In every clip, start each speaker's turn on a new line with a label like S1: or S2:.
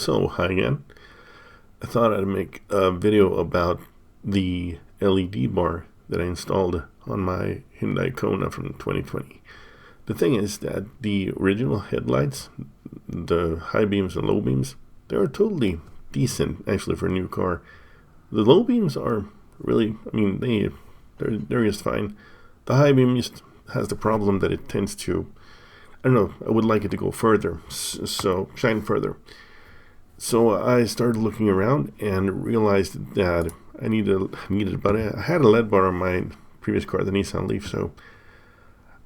S1: So, hi again. I thought I'd make a video about the LED bar that I installed on my Hyundai Kona from 2020. The thing is that the original headlights, the high beams and low beams, they're totally decent actually for a new car. The low beams are really, they're just fine. The high beam just has the problem that it tends to, I would like it to go further, so shine further. So I started looking around and realized that I had a LED bar on my previous car, the Nissan Leaf. So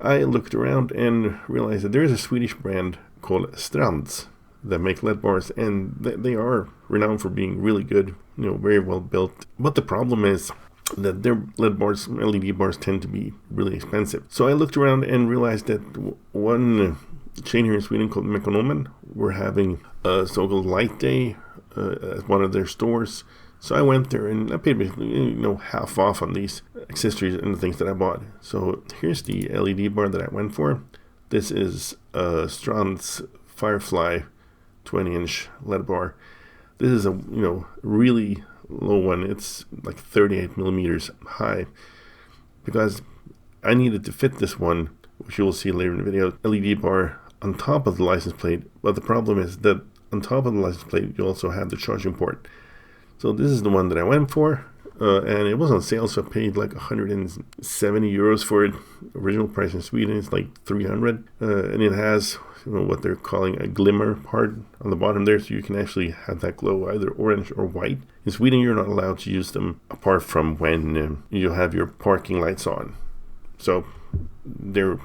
S1: I looked around and realized that there is a Swedish brand called Strands that make LED bars, and they are renowned for being really good, very well built. But the problem is that their LED bars tend to be really expensive. So I looked around and realized that one chain here in Sweden called Mekonomen were having a so-called light day at one of their stores. So I went there and I paid basically half off on these accessories and the things that I bought. So here's the LED bar that I went for. This is a Strands Firefly 20-inch LED bar. This is a really low one. It's like 38 millimeters high because I needed to fit this one, which you will see later in the video, LED bar on top of the license plate. But the problem is that on top of the license plate you also have the charging port. So this is the one that I went for, and it was on sale, so I paid like 170 euros for it. Original price in Sweden is like 300, and it has what they're calling a glimmer part on the bottom there, so you can actually have that glow either orange or white. In Sweden you're not allowed to use them apart from when you have your parking lights on, so they're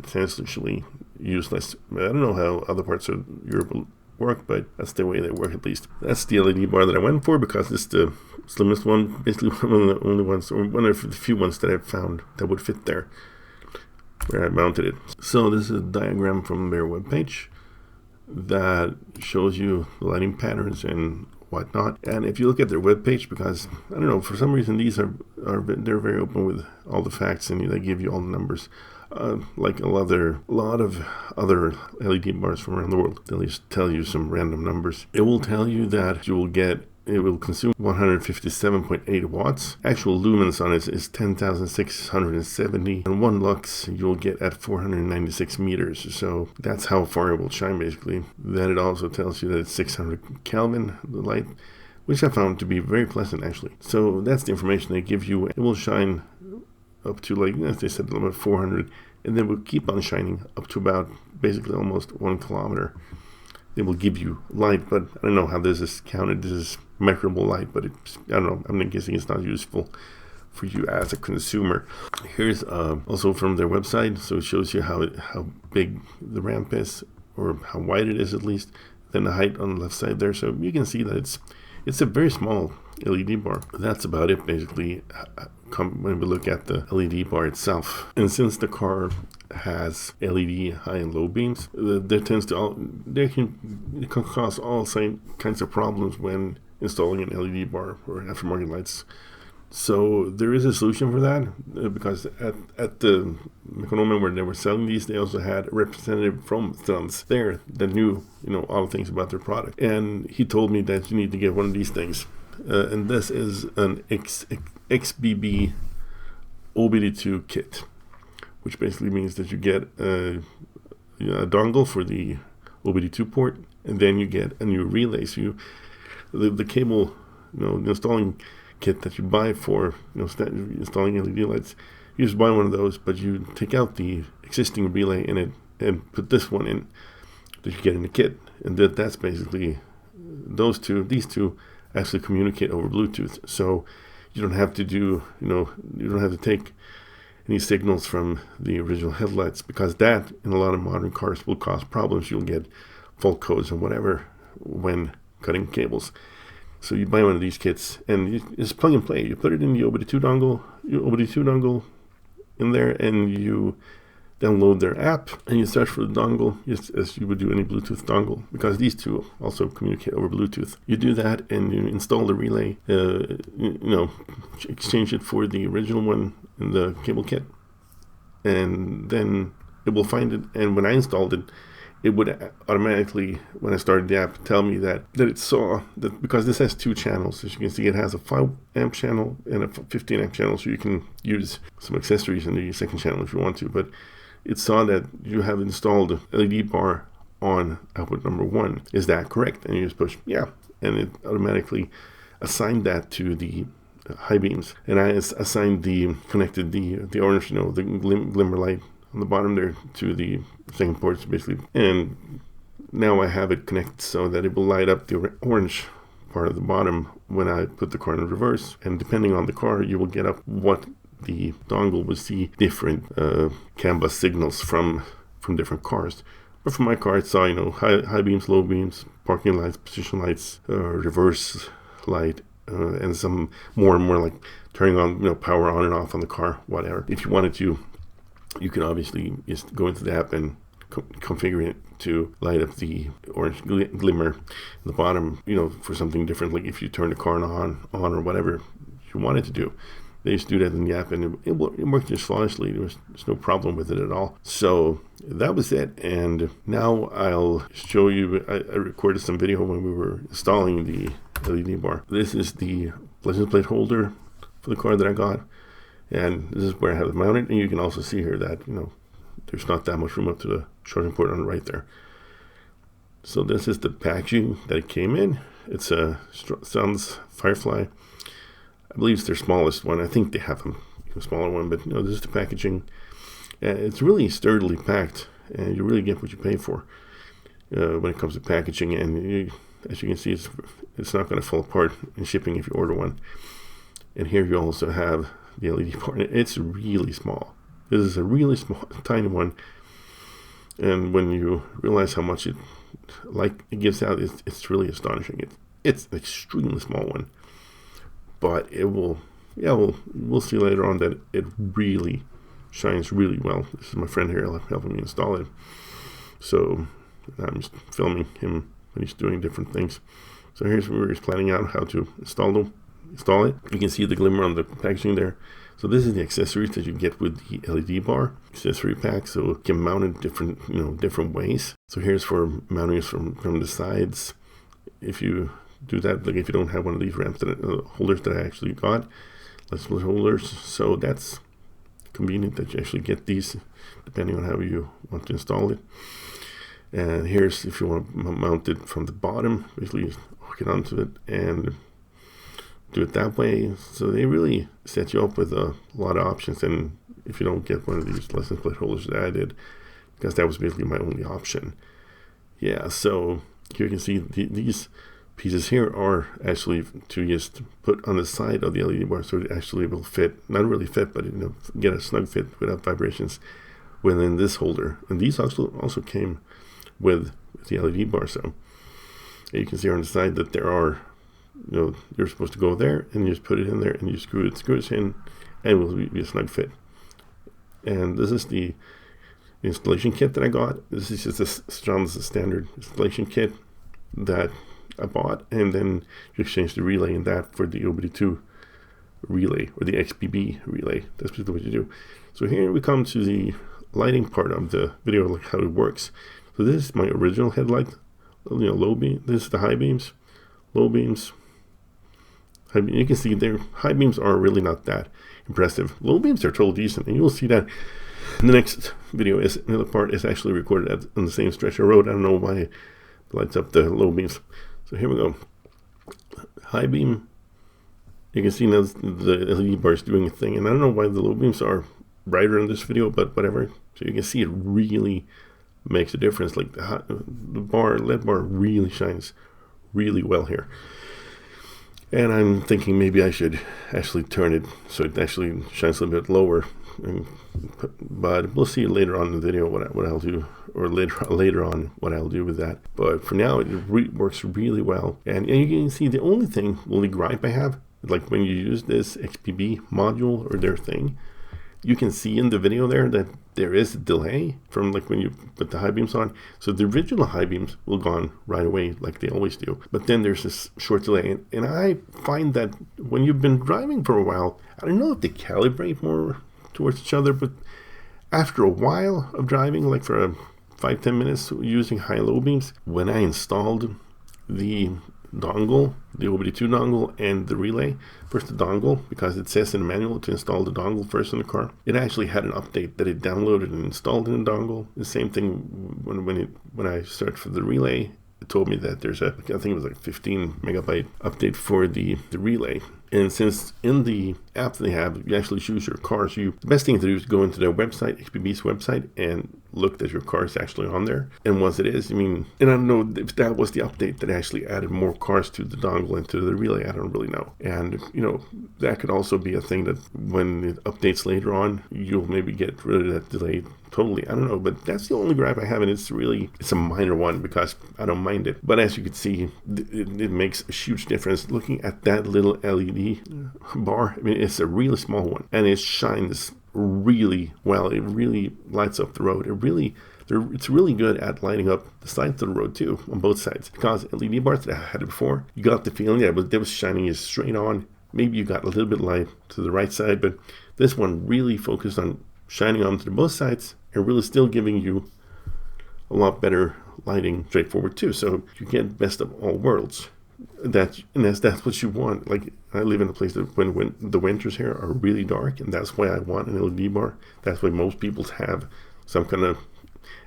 S1: essentially useless. I don't know how other parts of Europe work, but that's the way they work at least. That's the LED bar that I went for because it's the slimmest one, basically one of the only ones, or one of the few ones that I've found that would fit there where I mounted it. So this is a diagram from their webpage that shows you the lighting patterns and whatnot. And if you look at their webpage, because for some reason these they're very open with all the facts and they give you all the numbers. Like a lot of other LED bars from around the world, they'll just tell you some random numbers. It will tell you that it will consume 157.8 watts. Actual lumens on it is 10,670, and 1 lux you'll get at 496 meters. So that's how far it will shine basically. Then it also tells you that it's 600 Kelvin, the light, which I found to be very pleasant actually. So that's the information they give you. It will shine up to, like, as they said, about 400, and then will keep on shining up to about basically almost 1 kilometer. They will give you light, but I don't know how this is counted. This is measurable light, but I'm guessing it's not useful for you as a consumer. Here's also from their website, so it shows you how big the ramp is, or how wide it is at least. Then the height on the left side there, so you can see that it's a very small LED bar. That's about it basically when we look at the LED bar itself. And since the car has LED high and low beams, it can cause all kinds of problems when installing an LED bar or aftermarket lights. So there is a solution for that, because at the Mekonomen where they were selling these, they also had a representative from Strands there that knew all the things about their product, and he told me that you need to get one of these things, and this is an XBB OBD2 kit, which basically means that you get a dongle for the OBD2 port, and then you get a new relay. So the cable, the installing kit that you buy for installing LED lights, you just buy one of those, but you take out the existing relay in it and put this one in that you get in the kit, and that's basically these two actually communicate over Bluetooth. So you don't have to you don't have to take any signals from the original headlights, because that in a lot of modern cars will cause problems. You'll get fault codes and whatever when cutting cables. So you buy one of these kits and it's plug and play. You put it in the OBD2 dongle in there, and you download their app and you search for the dongle just as you would do any Bluetooth dongle, because these two also communicate over Bluetooth. You do that and you install the relay, exchange it for the original one in the cable kit, and then it will find it. And when I installed it, it would automatically, when I started the app, tell me that it saw that, because this has 2 channels. As you can see, it has a 5 amp channel and a 15 amp channel, so you can use some accessories in the second channel if you want to. But it saw that you have installed LED bar on output number 1. Is that correct? And you just push yeah, and it automatically assigned that to the high beams. And I connected the orange, the glimmer light on the bottom there to the second ports, basically. And now I have it connected so that it will light up the orange part of the bottom when I put the car in reverse. And depending on the car, you will get up what the dongle will see different CAN bus signals from different cars. But for my car, it saw high beams, low beams, parking lights, position lights, reverse light, and some more and more like turning on power on and off on the car, whatever. If you wanted to, you can obviously just go into the app and configure it to light up the orange glimmer in the bottom, for something different, like if you turn the car on or whatever you wanted to do. They just do that in the app, and it worked just flawlessly. There's no problem with it at all. So that was it, and now I'll show you. I recorded some video when we were installing the LED bar. This is the license plate holder for the car that I got, and this is where I have it mounted. And you can also see here that there's not that much room up to the charging port on the right there. So this is the packaging that it came in. It's a Strands Firefly. I believe it's their smallest one. I think they have a smaller one, but this is the packaging. It's really sturdily packed, and you really get what you pay for when it comes to packaging. And as you can see, it's not going to fall apart in shipping if you order one. And here you also have the LED part. It's really small. This is a really small, tiny one. And when you realize how much it gives out, it's really astonishing. It's an extremely small one. But we'll see later on that it really shines really well. This is my friend here helping me install it. So I'm just filming him when he's doing different things. So here's where he's planning out how to install it. You can see the glimmer on the packaging there. So this is the accessories that you get with the LED bar accessory pack. So it can mount in different ways. So here's for mounting from the sides. If you do that, like if you don't have one of these holders that I actually got, license holders, so that's convenient that you actually get these depending on how you want to install it. And here's if you want to mount it from the bottom, basically hook it onto it and do it that way. So they really set you up with a lot of options. And if you don't get one of these license plate holders that I did, because that was basically my only option. Yeah, so here you can see these pieces here are actually to just put on the side of the LED bar, so it actually will fit, not really fit, but get a snug fit without vibrations within this holder. And these also came with the LED bar. So you can see on the side that there are, you're supposed to go there and you just put it in there and you screw it in, and it will be a snug fit. And this is the installation kit that I got. This is just a standard installation kit that I bought, and then you exchange the relay in that for the OBD2 relay or the XBB relay. That's basically what you do. So here we come to the lighting part of the video, like how it works. So this is my original headlight, low beam. This is the high beams, low beams. You can see their high beams are really not that impressive. Low beams are totally decent, and you'll see that in the next video. Another part is actually recorded on the same stretch of road. I don't know why it lights up the low beams. So here we go. High beam. You can see now the LED bar is doing a thing, and I don't know why the low beams are brighter in this video, but whatever. So you can see it really makes a difference. Like the LED bar really shines really well here. And I'm thinking maybe I should actually turn it so it actually shines a little bit lower. But we'll see later on in the video what I'll do, or later on what I'll do with that. But for now, it works really well. And you can see the only gripe I have, like when you use this XBB module or their thing, you can see in the video there that there is a delay from like when you put the high beams on. So the original high beams will go on right away like they always do. But then there's this short delay. And I find that when you've been driving for a while, I don't know if they calibrate more towards each other, but after a while of driving, like for 5-10 minutes using high-low beams. When I installed the dongle, the OBD2 dongle, and the relay, first the dongle, because it says in the manual to install the dongle first in the car. It actually had an update that it downloaded and installed in the dongle. The same thing when I searched for the relay, it told me that there's I think it was like 15 megabyte update for the relay. And since in the app they have, you actually choose your car. So the best thing to do is go into their website, HPB's website, and look that your car is actually on there. And once it is, and I don't know if that was the update that actually added more cars to the dongle and to the relay. I don't really know. And, that could also be a thing that when it updates later on, you'll maybe get rid of that delay totally. I don't know, but that's the only gripe I have, and it's a minor one because I don't mind it. But as you can see, it makes a huge difference. Looking at that little LED bar, it's a really small one, and it shines really well. It really lights up the road. It's really good at lighting up the sides of the road too, on both sides. Because LED bars that I had before, you got the feeling that it was shining you straight on. Maybe you got a little bit light to the right side, but this one really focused on shining onto both sides and really still giving you a lot better lighting straightforward too. So you get best of all worlds. That's what you want. Like, I live in a place that when the winters here are really dark, and that's why I want an LED bar. That's why most people have some kind of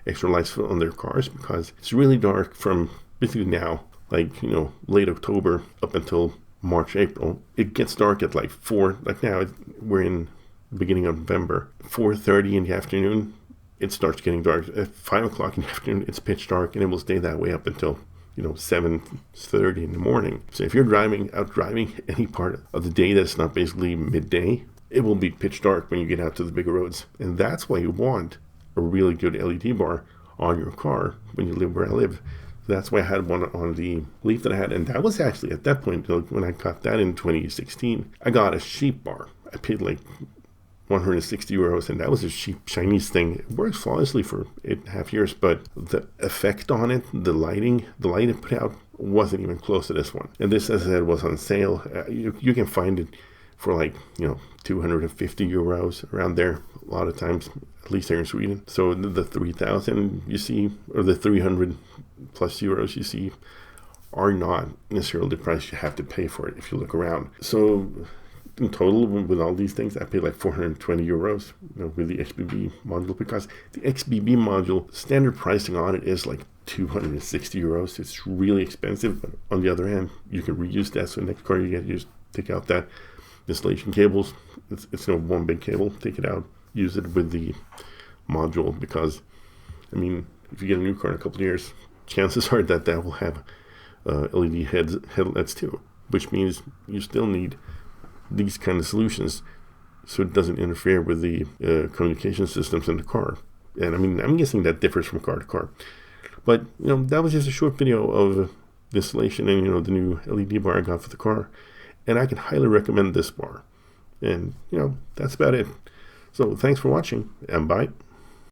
S1: extra lights on their cars, because it's really dark from basically now, like, late October up until March, April. It gets dark at like 4, like now we're in the beginning of November, 4:30 in the afternoon, it starts getting dark. At 5 o'clock in the afternoon, it's pitch dark, and it will stay that way up until 7:30 in the morning. So if you're out driving any part of the day that's not basically midday, it will be pitch dark when you get out to the bigger roads. And that's why you want a really good LED bar on your car when you live where I live. That's why I had one on the Leaf that I had. And that was actually, at that point, when I got that in 2016, I got a cheap bar. I paid like 160 euros, and that was a cheap Chinese thing. It worked flawlessly for 8.5 years, but the effect on it, the light it put out wasn't even close to this one. And this, as I said, was on sale. You can find it for like 250 euros, around there, a lot of times, at least here in Sweden. So the 3,000 you see, or the 300 plus euros you see, are not necessarily the price you have to pay for it if you look around. So in total, with all these things, I paid like 420 euros with the XBB module, because the XBB module, standard pricing on it is like 260 euros. It's really expensive, but on the other hand, you can reuse that. So next car you get, you just take out that installation cables. It's one big cable, take it out, use it with the module, because, if you get a new car in a couple of years, chances are that will have LED headlights too, which means you still need these kind of solutions so it doesn't interfere with the communication systems in the car. And I'm guessing that differs from car to car. But that was just a short video of the installation and the new LED bar I got for the car, and I can highly recommend this bar. And that's about it. So thanks for watching, and bye.